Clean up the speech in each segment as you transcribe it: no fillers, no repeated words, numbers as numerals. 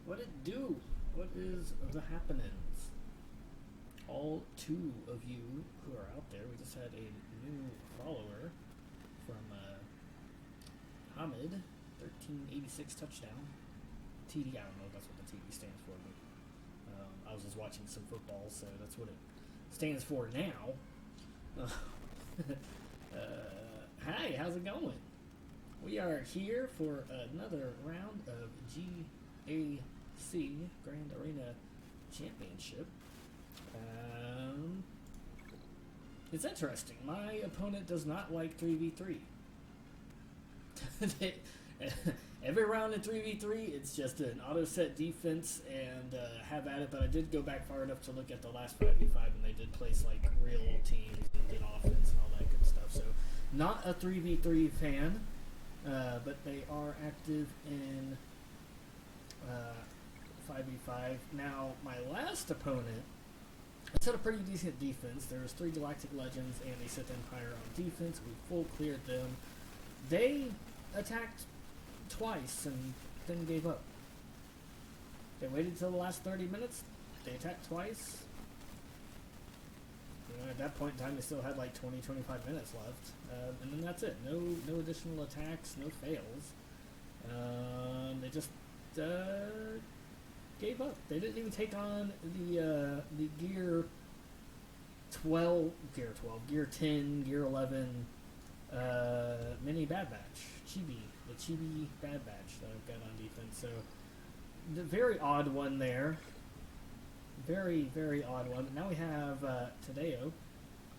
What it do? What is the happenings? All two of you who are out there, we just had a new follower from Hamid, 1386 touchdown. TD, I don't know if that's what the TD stands for, but I was just watching some football, so that's what it stands for now. Hi, how's it going? We are here for another round of GAC Grand Arena Championship. It's interesting. My opponent does not like 3v3. Every round in 3v3, it's just an auto-set defense and have at it, but I did go back far enough to look at the last 5v5, and they did place like real teams and did offense and all that good stuff. So, not a 3v3 fan, but they are active in 5v5. Now, my last opponent set a pretty decent defense. There was 3 Galactic Legends and a Sith Empire on defense. We full cleared them. They attacked twice and then gave up. They waited till the last 30 minutes. They attacked twice. You know, at that point in time, they still had like 20-25 minutes left. And then that's it. No additional attacks, no fails. They just gave up. They didn't even take on the Gear 10, Gear 11 mini Bad Batch. The Chibi Bad Batch that I've got on defense. So, the very odd one there. Very, very odd one. But now we have Tadeo.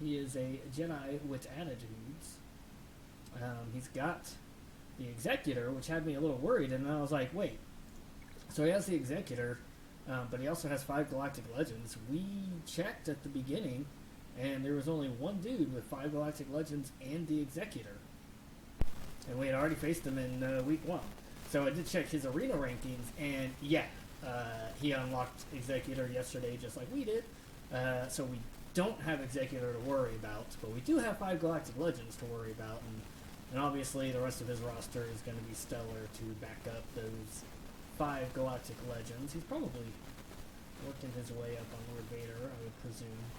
He is a Jedi with attitudes. He's got the Executor, which had me a little worried, and then I was like, wait. So he has the Executor, but he also has 5 Galactic Legends. We checked at the beginning, and there was only one dude with 5 Galactic Legends and the Executor. And we had already faced him in week 1. So I did check his arena rankings, and yeah, he unlocked Executor yesterday just like we did. So we don't have Executor to worry about, but we do have 5 Galactic Legends to worry about, and obviously the rest of his roster is going to be stellar to back up those 5 Galactic Legends. He's probably working his way up on Lord Vader, I would presume.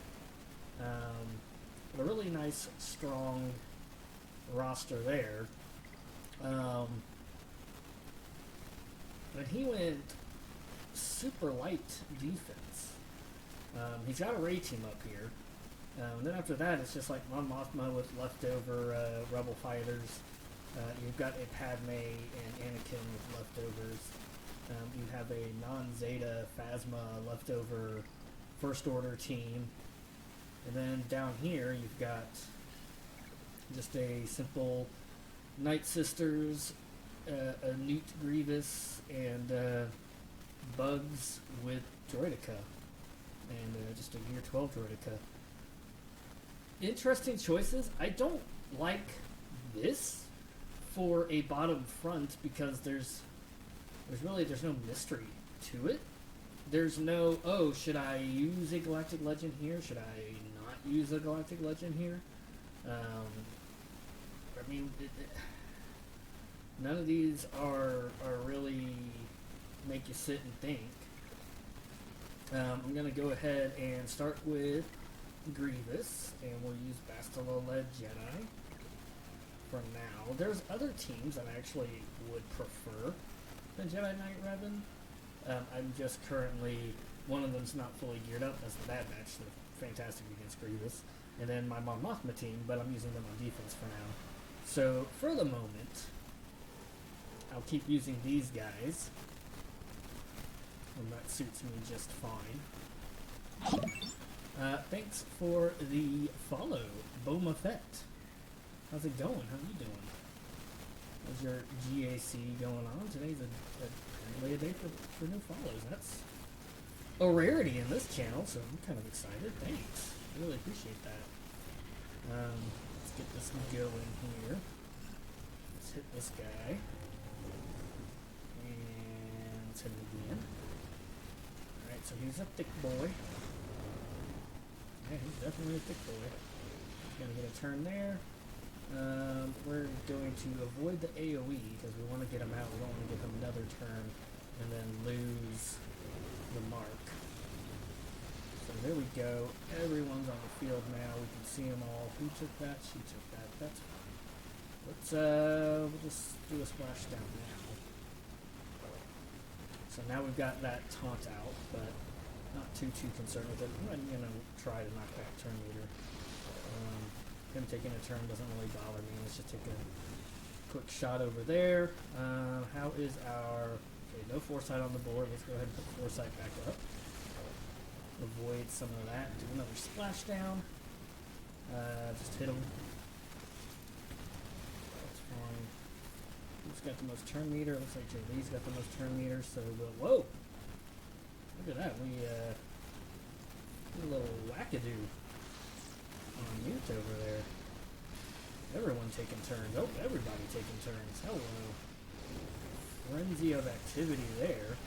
A really nice, strong roster there. But he went super light defense. He's got a Ray team up here. And then after that, it's just like Mon Mothma with leftover Rebel fighters. You've got a Padme and Anakin with leftovers. You have a non-Zeta Phasma leftover First Order team. And then down here, you've got just a simple Night Sisters, a Newt Grievous, and Bugs with Droideka. And just a Gear 12 Droideka. Interesting choices. I don't like this for a bottom front because there's no mystery to it. There's no, oh, should I use a Galactic Legend here? Should I not use a Galactic Legend here? I mean, none of these are really make you sit and think. I'm going to go ahead and start with Grievous, and we'll use Bastila-led Jedi for now. There's other teams that I actually would prefer than Jedi Knight Revan. I'm just currently, one of them's not fully geared up. That's the Bad Batch. They're fantastic against Grievous. And then my Mon Mothma team, but I'm using them on defense for now. So, for the moment, I'll keep using these guys. And that suits me just fine. Thanks for the follow, Boma Fett. How's it going? How you doing? How's your GAC going on? Today's apparently a day for new follows. That's a rarity in this channel, so I'm kind of excited. Thanks. I really appreciate that. Let's get this going here. Let's hit this guy. And let's hit him again. Alright, so he's a thick boy. Yeah, he's definitely a thick boy. He's going to get a turn there. We're going to avoid the AoE because we want to get him out. We don't want to give him another turn and then lose go. Everyone's on the field now. We can see them all. Who took that? She took that. That's fine. Let's we'll just do a splashdown now. So now we've got that taunt out, but not too concerned with it. I'm gonna try to knock back turn meter. Him taking a turn doesn't really bother me. Let's just take a quick shot over there. How is our... Okay, no foresight on the board. Let's go ahead and put foresight back up. Avoid some of that. Do another splashdown. Just hit him. That's fine. Who's got the most turn meter? Looks like JD's got the most turn meter, so whoa! Look at that. We did a little wackadoo on mute over there. Everyone taking turns. Oh, everybody taking turns. Hello. Frenzy of activity there.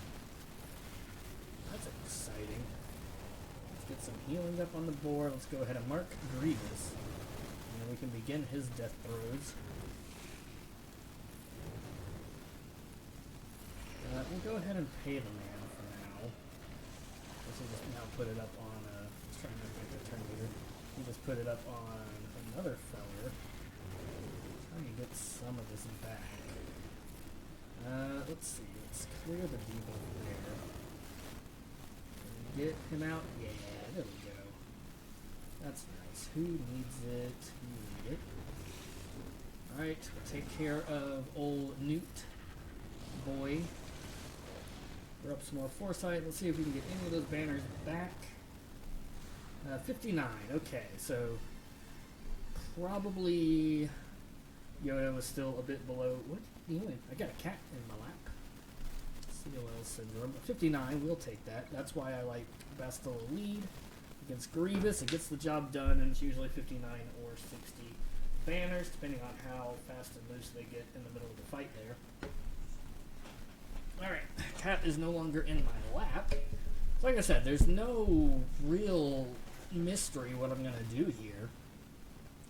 That's exciting. Let's get some healing up on the board. Let's go ahead and mark Grievous. And then we can begin his death throes. We'll go ahead and pay the man for now. Let's just now put it up on, let's try and make the turn meter. We'll just put it up on another feller. Trying to get some of this back. Let's see. Let's clear the debuff there. Get him out. Yeah, there we go. That's nice. Who needs it? You need it. Alright, we'll take care of old Newt boy. We're up some more foresight. Let's see if we can get any of those banners back. 59. Okay, so probably Yoda was still a bit below. What? I got a cat in my lap. COL syndrome. 59. We'll take that. That's why I like Bastille lead against Grievous. It gets the job done, and it's usually 59 or 60 banners, depending on how fast and loose they get in the middle of the fight there. Alright, cat is no longer in my lap. So like I said, there's no real mystery what I'm going to do here.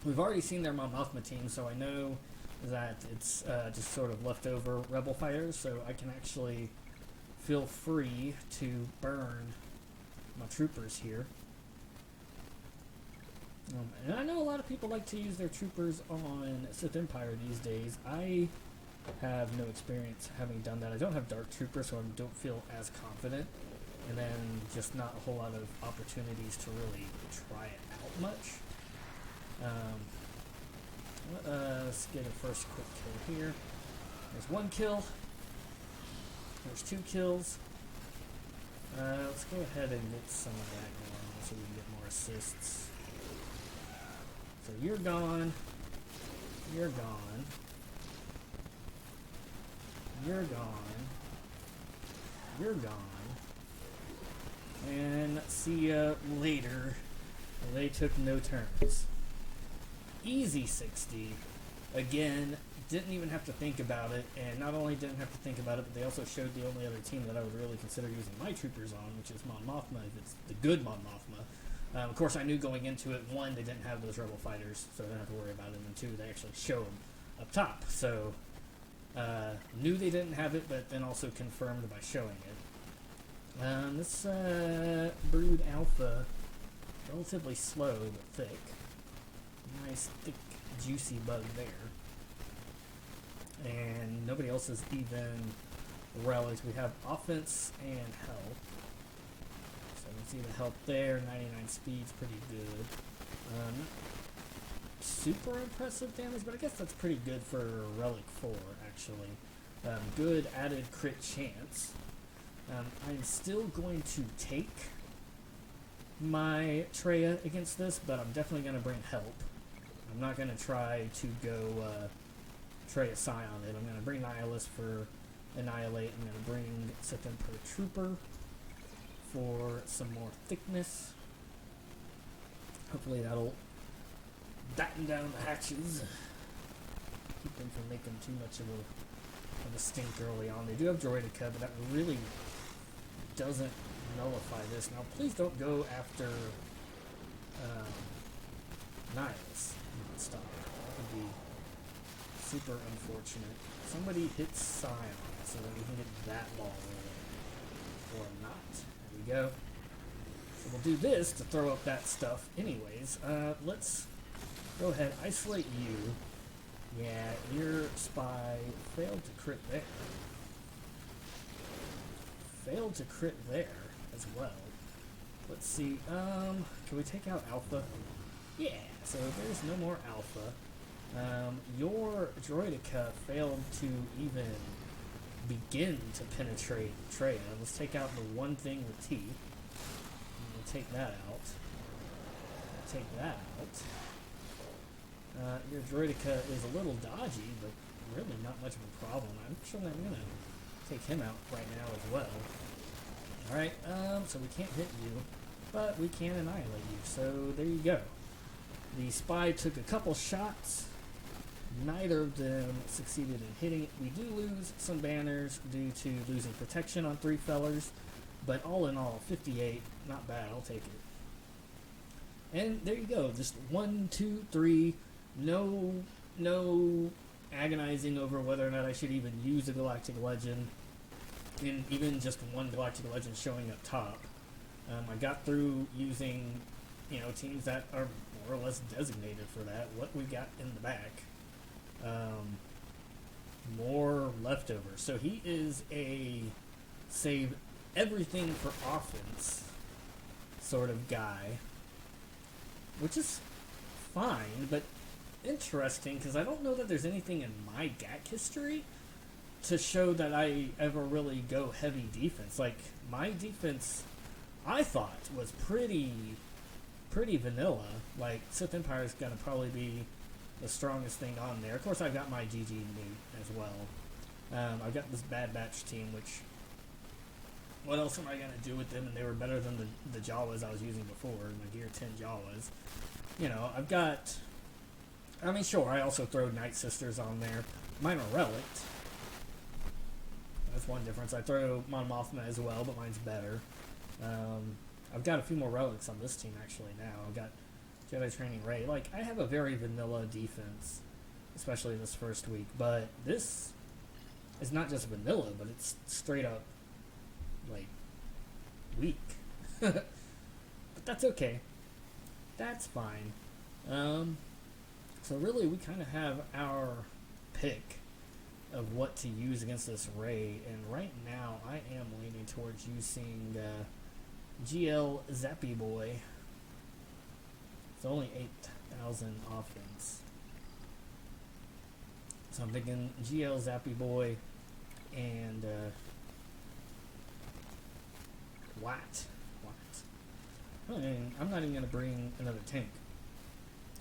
We've already seen their Mon Mothma team, so I know that it's just sort of leftover rebel fighters, so I can actually feel free to burn my troopers here. And I know a lot of people like to use their troopers on Sith Empire these days. I have no experience having done that. I don't have Dark Troopers, so I don't feel as confident. And then just not a whole lot of opportunities to really try it out much. Let's get a first quick kill here. There's one kill. There's two kills. Let's go ahead and get some of that going on so we can get more assists. So you're gone. You're gone. You're gone. You're gone. And see ya later. They took no turns. Easy 60. Again, didn't even have to think about it. And not only didn't have to think about it, but they also showed the only other team that I would really consider using my troopers on, which is Mon Mothma, if it's the good Mon Mothma. Of course, I knew going into it, one, they didn't have those rebel fighters, so I didn't have to worry about it, and two, they actually show them up top. So, knew they didn't have it, but then also confirmed by showing it. This Brood Alpha, relatively slow but thick. Nice, thick, juicy bug there. And nobody else is even relics. We have offense and health. So you can see the health there, 99 speed's pretty good. Not super impressive damage, but I guess that's pretty good for Relic 4, actually. Good added crit chance. I'm still going to take my Treya against this, but I'm definitely going to bring help. I'm not going to try to go Treya Scion it. I'm going to bring Nihilist for Annihilate. I'm going to bring Sith Emperor Trooper for some more thickness. Hopefully that'll batten down the hatches. Keep them from making too much of a stink early on. They do have Droidica, but that really doesn't nullify this. Now, please don't go after Nihilus. Stop. That would be super unfortunate. Somebody hit Scion so that we can get that ball rolling. Or not. There we go. So we'll do this to throw up that stuff anyways. Let's go ahead, isolate you. Yeah, your spy failed to crit there. Failed to crit there as well. Let's see, can we take out Alpha? Yeah, so there's no more Alpha. Your Droidica failed to even begin to penetrate Treya. Let's take out the one thing with teeth. We'll take that out. Take that out. Your Droidica is a little dodgy, but really not much of a problem. I'm gonna take him out right now as well. Alright, so we can't hit you, but we can annihilate you. So there you go. The spy took a couple shots. Neither of them succeeded in hitting it. We do lose some banners due to losing protection on 3 fellers, but all in all, 58, not bad, I'll take it. And there you go, just 1, 2, 3, no agonizing over whether or not I should even use a Galactic Legend, and even just one Galactic Legend showing up top. I got through using, teams that are more or less designated for that. What we got in the back. More leftovers. So he is a save everything for offense sort of guy, which is fine, but interesting because I don't know that there's anything in my GAC history to show that I ever really go heavy defense. Like, my defense, I thought, was pretty vanilla. Like, Sith Empire is going to probably be the strongest thing on there. Of course, I've got my GG Newt as well. I've got this Bad Batch team, which, what else am I going to do with them? And they were better than the Jawas I was using before, my Gear 10 Jawas. I've got, sure, I also throw Night Sisters on there. Mine are Relict. That's one difference. I throw Mon Mothma as well, but mine's better. I've got a few more relics on this team actually now. I've got Jedi Training Rey. Like, I have a very vanilla defense, especially this first week, but this is not just vanilla, but it's straight up, like, weak. But that's okay. That's fine. So really, we kind of have our pick of what to use against this Rey, and right now I am leaning towards using GL Zappy Boy. It's only 8,000 offense, so I'm thinking GL Zappy Boy and Watt. I'm not even gonna bring another tank.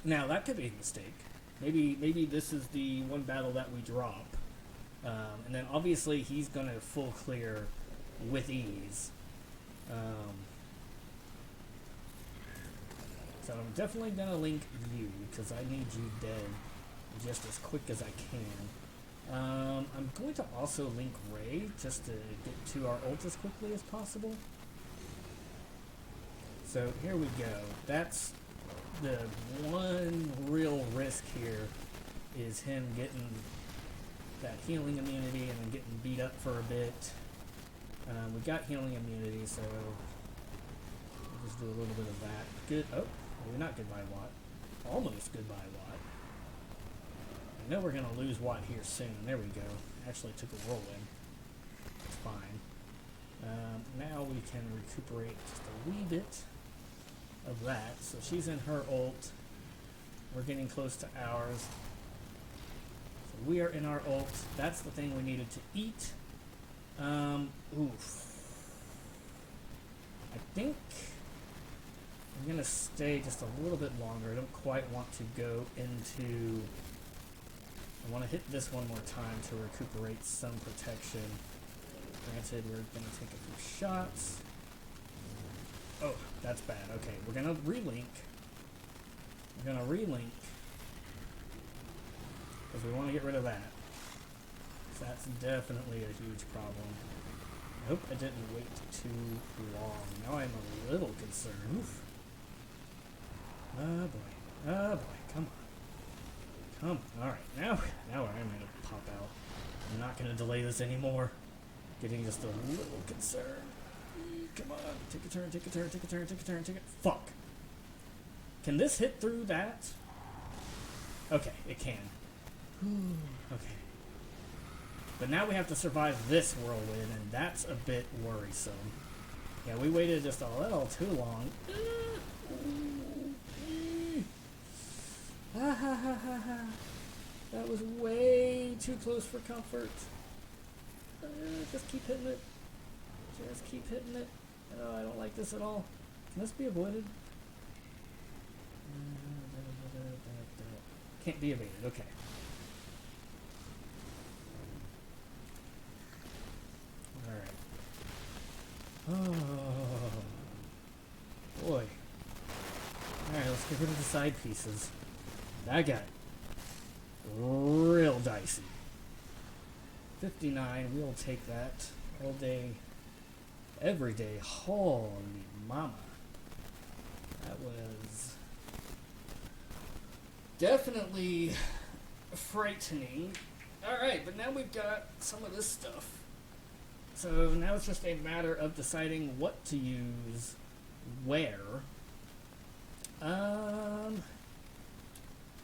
Now that could be a mistake. Maybe this is the one battle that we drop. And then obviously he's going to full clear with ease. So I'm definitely going to link you because I need you dead just as quick as I can. I'm going to also link Rey just to get to our ult as quickly as possible. So here we go. That's the one real risk here, is him getting that healing immunity and then getting beat up for a bit. We got healing immunity, so we'll just do a little bit of that. Good. Oh, maybe not goodbye Watt. Almost goodbye Watt. I know we're going to lose Watt here soon. There we go. Actually took a whirlwind. It's fine. Now we can recuperate just a wee bit of that. So she's in her ult. We're getting close to ours. We are in our ult. That's the thing we needed to eat. Oof. I think I'm going to stay just a little bit longer. I don't quite want to go into... I want to hit this one more time to recuperate some protection. Granted, we're going to take a few shots. Oh, that's bad. Okay, we're going to relink. We're going to relink. Because we want to get rid of that. So that's definitely a huge problem. I hope I didn't wait too long. Now I'm a little concerned. Oof. Oh boy. Oh boy. Come on. Come on. Alright. Now I'm going to pop out. I'm not going to delay this anymore. Getting just a little concerned. Come on. Take a turn, take a turn, take a turn, take a turn, take a... Fuck. Can this hit through that? Okay, it can. Okay. But now we have to survive this whirlwind, and that's a bit worrisome. Yeah, we waited just a little too long. That was way too close for comfort. Just keep hitting it. Just keep hitting it. Oh, I don't like this at all. Can this be avoided? Can't be evaded. Okay. Alright. Oh. Boy. Alright, let's get rid of the side pieces. That got real dicey. 59, we'll take that all day, every day. Holy mama. That was definitely frightening. Alright, but now we've got some of this stuff. So now it's just a matter of deciding what to use where.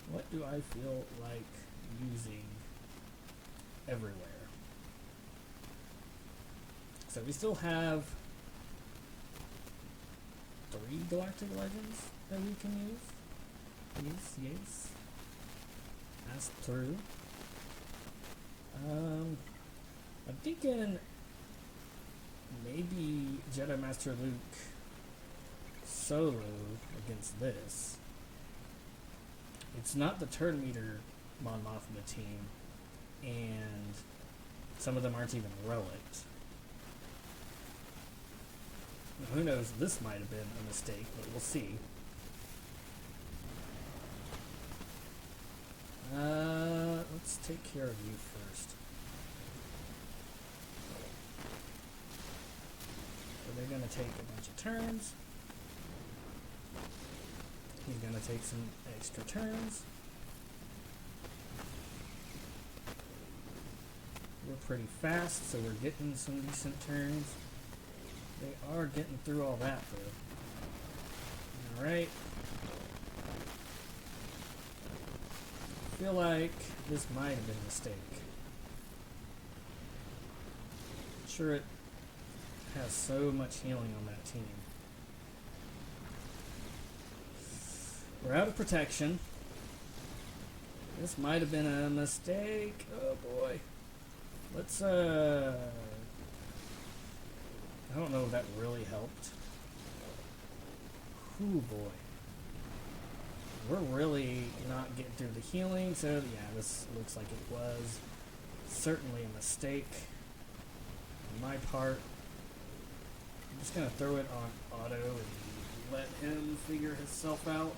What do I feel like using everywhere? So we still have 3 Galactic Legends that we can use. Yes. That's true. I'm thinking maybe Jedi Master Luke solo against this. It's not the turn meter Mon Mothma team, and some of them aren't even relics. Now, who knows, this might have been a mistake, but we'll see. Let's take care of you first. So they're going to take a bunch of turns. He's going to take some extra turns. We're pretty fast, so we're getting some decent turns. They are getting through all that, though. Alright. I feel like this might have been a mistake. I'm sure it has so much healing on that team. We're out of protection. This might have been a mistake. Oh boy. Let's I don't know if that really helped. Ooh boy. We're really not getting through the healing, so yeah, this looks like it was certainly a mistake on my part. I'm just gonna throw it on auto and let him figure himself out.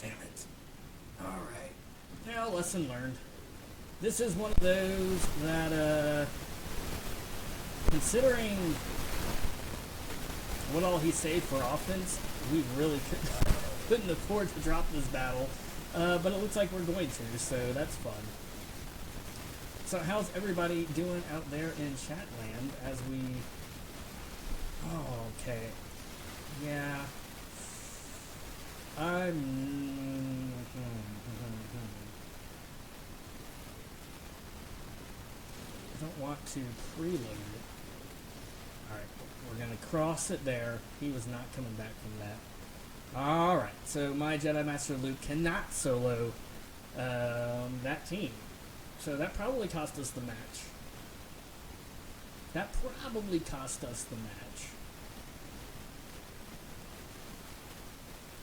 Damn it. Alright. Now, lesson learned. This is one of those that, considering what all he saved for offense, we really couldn't afford to drop this battle. But it looks like we're going to, so that's fun. So how's everybody doing out there in chat land as we... Oh, okay. Yeah. I don't want to preload it. Alright, we're going to cross it there. He was not coming back from that. Alright, so my Jedi Master Luke cannot solo that team. So that probably cost us the match. That probably cost us the match.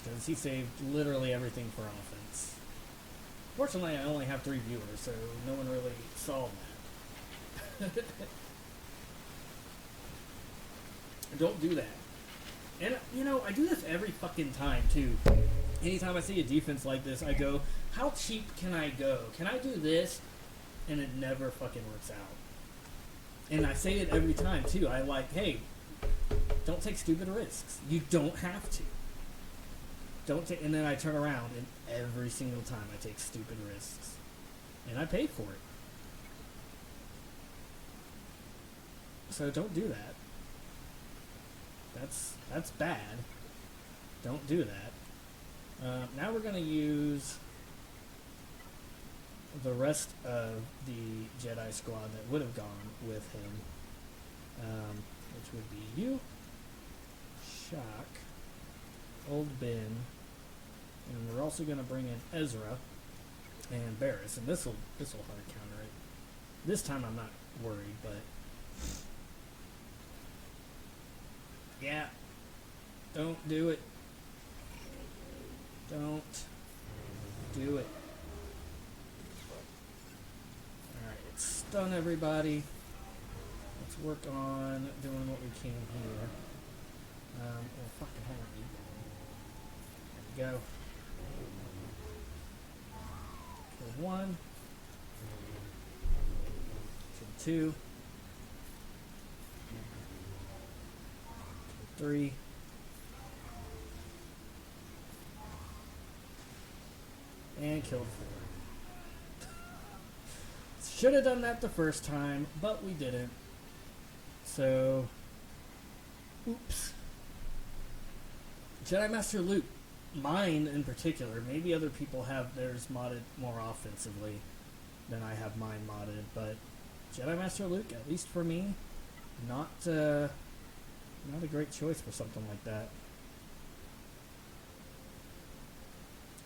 Because he saved literally everything for offense. Fortunately, I only have 3 viewers, so no one really saw that. Don't do that. And, you know, I do this every fucking time, too. Anytime I see a defense like this, I go, how cheap can I go? Can I do this? And it never fucking works out. And I say it every time, too. I like, hey, don't take stupid risks. You don't have to. Don't take, and then I turn around, and every single time I take stupid risks. And I pay for it. So don't do that. That's bad. Don't do that. Now we're going to use the rest of the Jedi squad that would have gone with him, which would be you, Shock, Old Ben, and we're also going to bring in Ezra and Barris, and this will hard counter it. This time I'm not worried, but yeah, don't do it. Don't do it. Alright, stun everybody. Let's work on doing what we can here. Well, fucking hell, there we go. Kill one. Kill two. Kill three. And killed four. Should have done that the first time, but we didn't. So, oops. Jedi Master Luke, mine in particular, maybe other people have theirs modded more offensively than I have mine modded, but Jedi Master Luke, at least for me, not a great choice for something like that.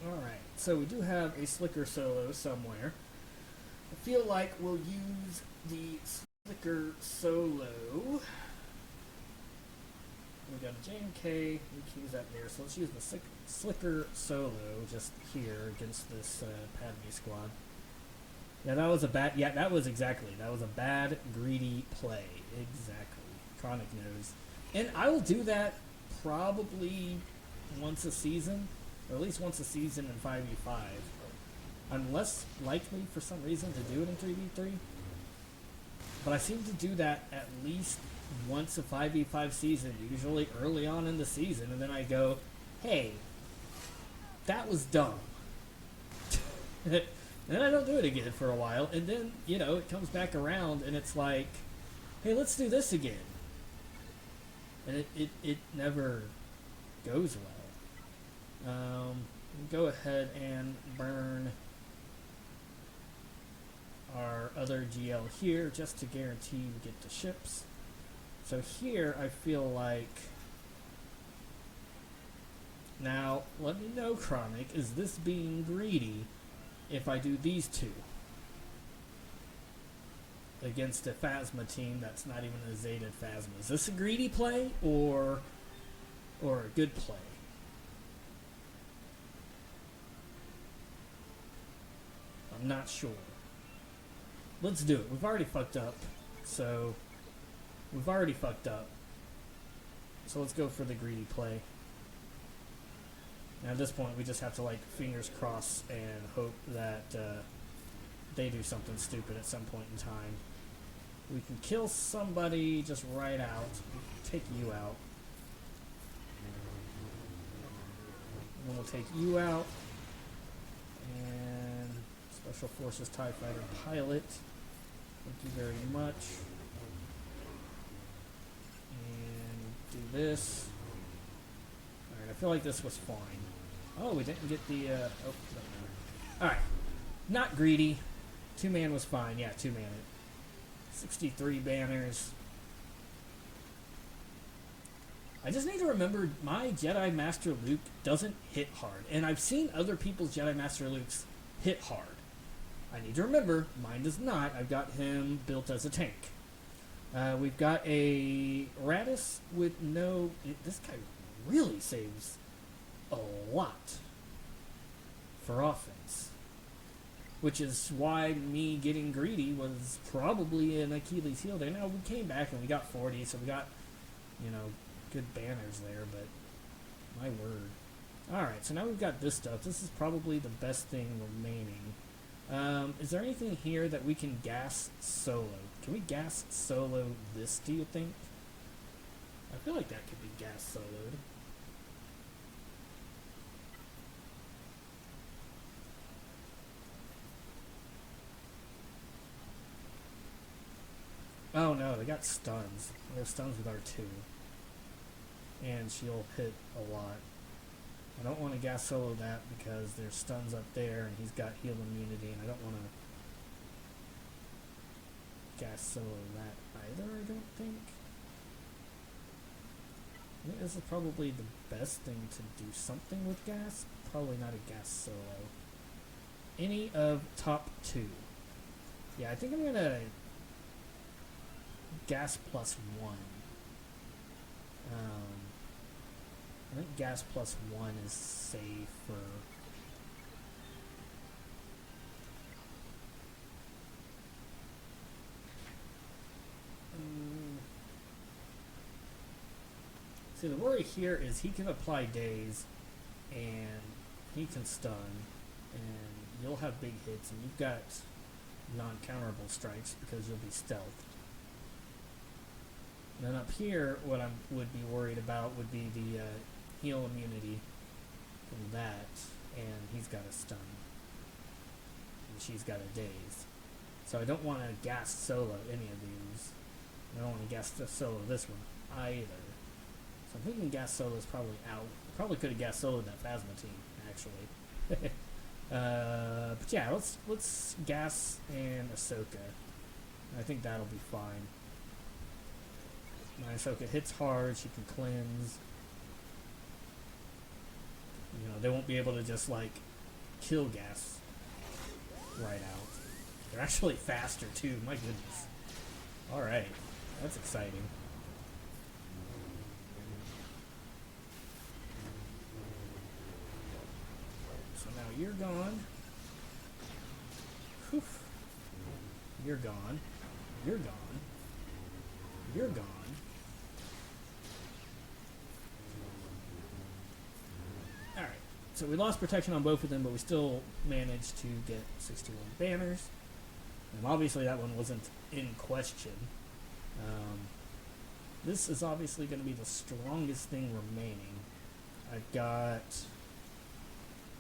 Alright, so we do have a Slicker solo somewhere. I feel like we'll use the Slicker solo. We got a JMK, we can use that there, so let's use the Slicker solo just here against this Padme squad. Yeah, that was a bad, that was a bad, greedy play. Exactly. Chronic knows. And I will do that probably once a season. Or at least once a season in 5v5. I'm less likely for some reason to do it in 3v3. But I seem to do that at least once a 5v5 season, usually early on in the season, and then I go, hey, that was dumb. And then I don't do it again for a while, and then, you know, it comes back around and it's like, hey, let's do this again. And it never goes well. Go ahead and burn our other GL here just to guarantee we get the ships. So here I feel like, now let me know, Chronic, is this being greedy if I do these two against a Phasma team that's not even a Zeta Phasma? Is this a greedy play or a good play? I'm not sure. Let's do it. We've already fucked up. So let's go for the greedy play. Now at this point we just have to, like, fingers crossed and hope that they do something stupid at some point in time. We can kill somebody just right out. Take you out. And then we'll take you out. And Special Forces TIE Fighter Pilot. Thank you very much. And do this. Alright, I feel like this was fine. Oh, we didn't get the, oh, doesn't matter. Alright. Not greedy. 2-man was fine. Yeah, 2-man it. 63 banners. I just need to remember my Jedi Master Luke doesn't hit hard. And I've seen other people's Jedi Master Lukes hit hard. I need to remember, mine does not. I've got him built as a tank. We've got a Radis with no... This guy really saves a lot for offense. Which is why me getting greedy was probably an Achilles heel there. Now, we came back and we got 40, so we got, you know, good banners there, but my word. Alright, so now we've got this stuff. This is probably the best thing remaining. Is there anything here that we can gas solo? Can we gas solo this, do you think? I feel like that could be gas soloed. Oh no, they got stuns. They have stuns with R2. And she'll hit a lot. I don't want to gas solo that because there's stuns up there and he's got heal immunity, and I don't want to gas solo that either, I don't think. I think this is probably the best thing to do something with gas. Probably not a gas solo. Any of top 2. Yeah, I think I'm gonna gas plus 1. I think gas plus 1 is safer. See, the worry here is he can apply daze, and he can stun, and you'll have big hits, and you've got non-counterable strikes because you'll be stealthed. And then up here, what I would be worried about would be the heal immunity from that, and he's got a stun, and she's got a daze. So I don't want to gas solo any of these. I don't want to gas solo this one either. So I'm thinking gas solo is probably out. Probably could have gas soloed that Phasma team, actually. But yeah, let's gas and Ahsoka. I think that'll be fine. My Ahsoka hits hard, she can cleanse. You know, they won't be able to just like kill gas right out. They're actually faster too, my goodness. Alright, that's exciting. So now you're gone. Whew. You're gone. You're gone. You're gone. Alright, so we lost protection on both of them, but we still managed to get 61 banners. And obviously that one wasn't in question. This is obviously going to be the strongest thing remaining. I've got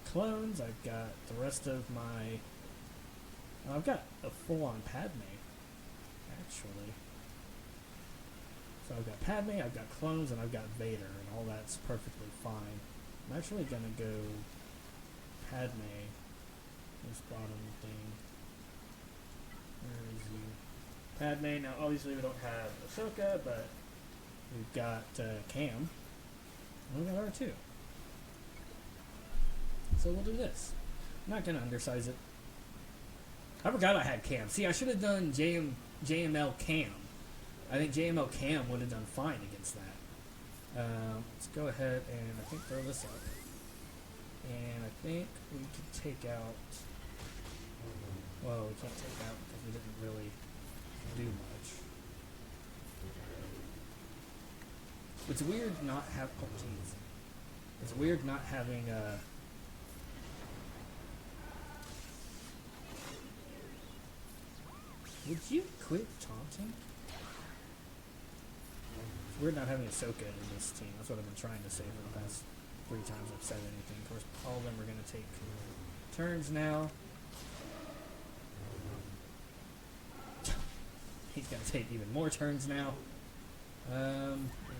clones, I've got the rest of my... I've got a full-on Padme, actually. So I've got Padme, I've got clones, and I've got Vader, and all that's perfectly fine. I'm actually going to go Padme, this bottom thing. Where is you? Padme, now obviously we don't have Ahsoka, but we've got Cam, and we've got R2. So we'll do this. I'm not going to undersize it. I forgot I had Cam. See, I should have done JML Cam. I think JML Cam would have done fine against that. Let's go ahead and I think throw this up. And I think we can take out... Well, we can't take out because we didn't really do much. It's weird not have... Oh, jeez. It's weird not having... Would you quit taunting? It's weird not having Ahsoka in this team. That's what I've been trying to say for the past 3 times I've said anything. Of course, all of them are going to take turns now. He's going to take even more turns now.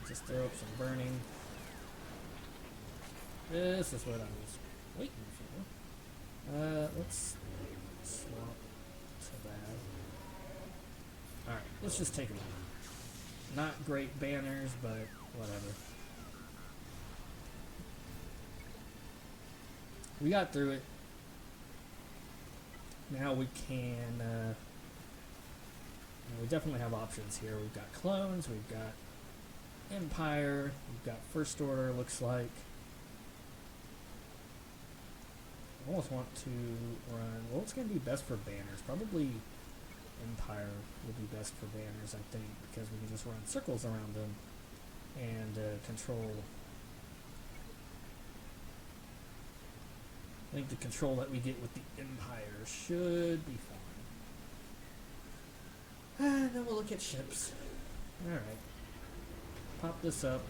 Just throw up some burning. This is what I was waiting for. Let's swap to that. Alright, let's just take them out. Not great banners, but whatever. We got through it. Now we can... we definitely have options here. We've got clones, we've got Empire, we've got First Order, looks like. I almost want to run... Well, what's going to be best for banners? Probably Empire will be best for banners, I think, because we can just run circles around them and control... I think the control that we get with the Empire should be fine. And then we'll look at ships. Alright. Pop this up.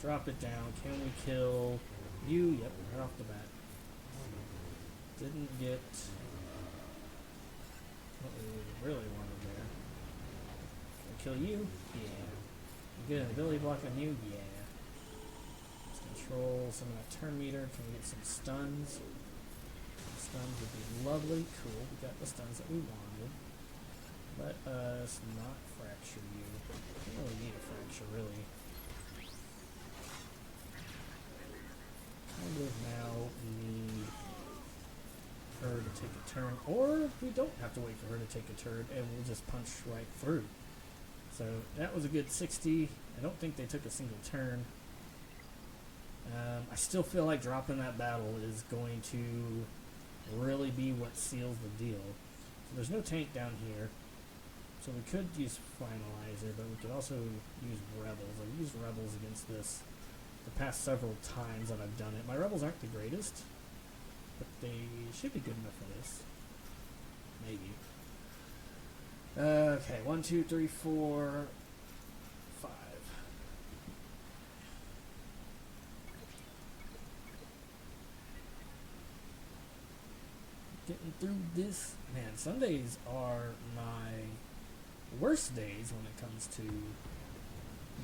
Drop it down. Can we kill you? Yep, right off the bat. Didn't get what we really wanted there. kill you? Yeah. Get an ability block on you? Yeah. Let's control some of that turn meter. Can we get some stuns? Stuns would be lovely. Cool. We got the stuns that we wanted. Let us not fracture you. We don't really need a fracture, really. Kind of now need her to take a turn, or we don't have to wait for her to take a turn, and we'll just punch right through. So that was a good 60. I don't think they took a single turn. I still feel like dropping that battle is going to really be what seals the deal. So there's no tank down here. So we could use Finalizer, but we could also use Rebels. I've used Rebels against this the past several times that I've done it. My Rebels aren't the greatest, but they should be good enough for this. Maybe. Okay, 1, 2, 3, 4, 5. Getting through this. Man, Sundays are my worst days when it comes to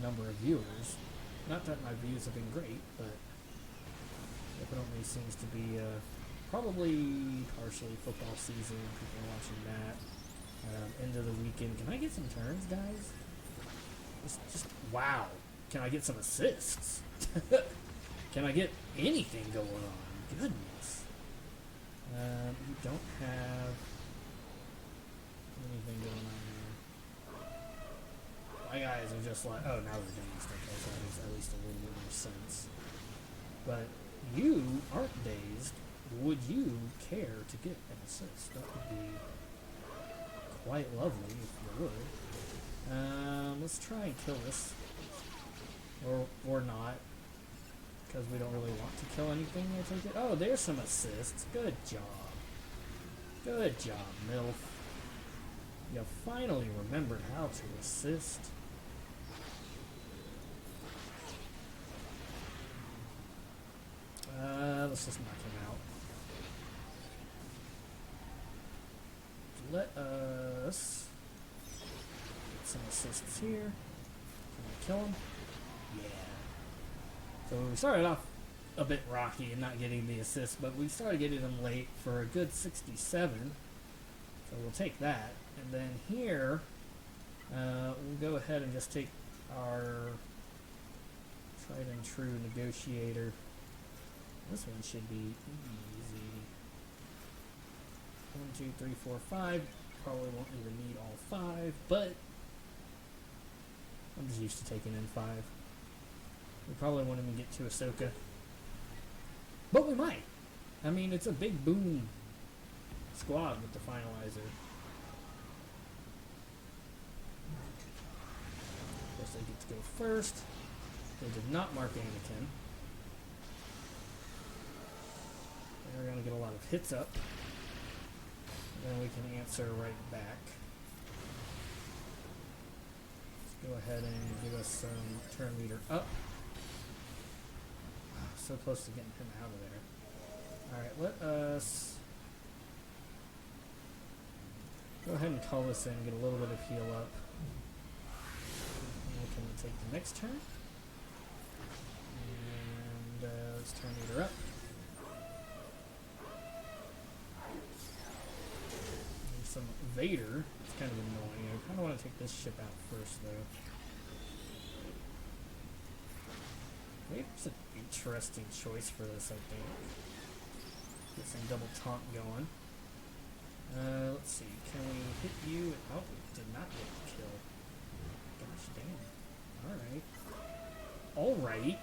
number of viewers. Not that my views have been great, but definitely seems to be probably partially football season. People are watching that. End of the weekend. Can I get some turns, guys? Just wow. Can I get some assists? Can I get anything going on? Goodness. We don't have anything going on here. My guys are just like, oh, now they're dazed. Okay, so that makes at least a little bit more sense. But you aren't dazed. Would you care to get an assist? That would be quite lovely if you would. Let's try and kill this. Or not. Because we don't really want to kill anything, I take it. Oh, there's some assists. Good job. Good job, MILF. You finally remembered how to assist. Let's just knock him out. Let us get some assists here. Can we kill him? Yeah. So we started off a bit rocky and not getting the assist, but we started getting them late for a good 67. So we'll take that. And then here, we'll go ahead and just take our tried and true negotiator. This one should be easy. 1, 2, 3, 4, 5. Probably won't even need all 5, but I'm just used to taking in 5. We probably won't even get to Ahsoka. But we might. I mean, it's a big boom squad with the Finalizer. Of course, they get to go first. They did not mark Anakin. We're going to get a lot of hits up. And then we can answer right back. Let's go ahead and give us some turn meter up. So close to getting him out of there. Alright, let us go ahead and call this in, get a little bit of heal up. And we can take the next turn. And let's turn meter up. And some Vader. It's kind of annoying. I kind of want to take this ship out first, though. Vader's an interesting choice for this, I think. Get some double taunt going. Let's see. Can we hit you? Oh, we did not get the kill. Gosh damn. Alright. Alright.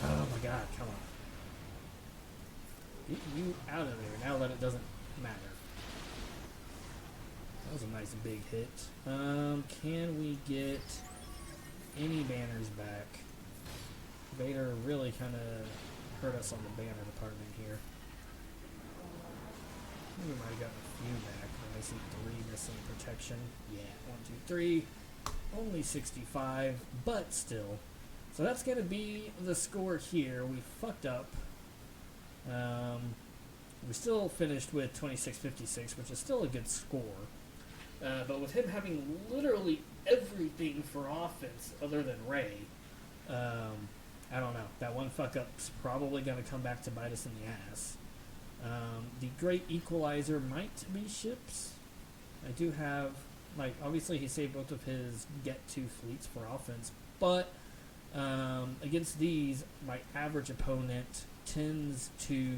Oh my god, come on. Get you out of there now that it doesn't matter. That was a nice big hit. Can we get any banners back? Vader really kind of hurt us on the banner department here. I think we might have gotten a few back. I see 3 missing protection. Yeah, 1, 2, 3. Only 65, but still. So that's going to be the score here. We fucked up. We still finished with 26-56, which is still a good score. But with him having literally everything for offense other than Ray, I don't know. That one fuck up's probably going to come back to bite us in the ass. The great equalizer might be ships. I do have, like, obviously he saved both of his get-to fleets for offense, but against these, my average opponent tends to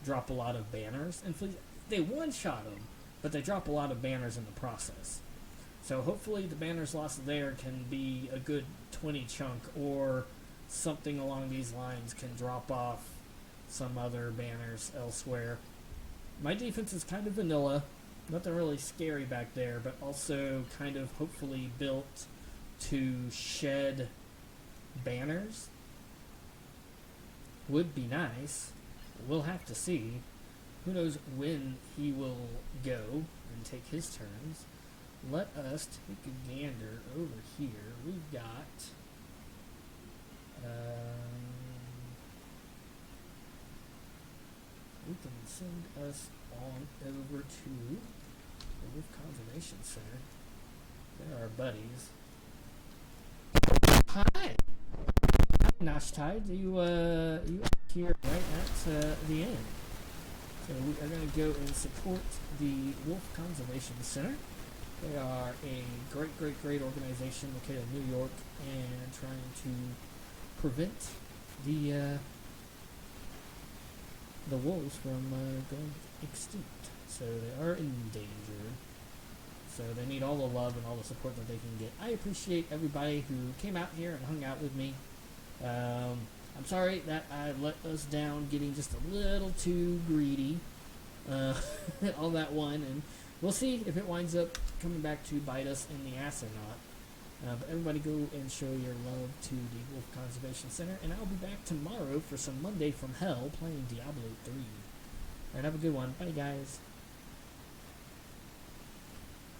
drop a lot of banners and fleets. They one-shot them, but they drop a lot of banners in the process. So hopefully the banners lost there can be a good 20 chunk, or something along these lines can drop off some other banners elsewhere. My defense is kind of vanilla. Nothing really scary back there, but also kind of hopefully built to shed banners. Would be nice. We'll have to see. Who knows when he will go and take his turns. Let us take a gander over here. We've got we can send us on over to the Wolf Conservation Center. They're our buddies. Hi! Hi, Nashtide. You here right at the end. So we are going to go and support the Wolf Conservation Center. They are a great, great, great organization located in New York and trying to prevent the wolves from going extinct. So they are endangered. So they need all the love and all the support that they can get. I appreciate everybody who came out here and hung out with me. I'm sorry that I let us down getting just a little too greedy on that one, and we'll see if it winds up coming back to bite us in the ass or not. But everybody go and show your love to the Wolf Conservation Center, and I'll be back tomorrow for some Monday from Hell playing Diablo 3. Alright, have a good one. Bye, guys.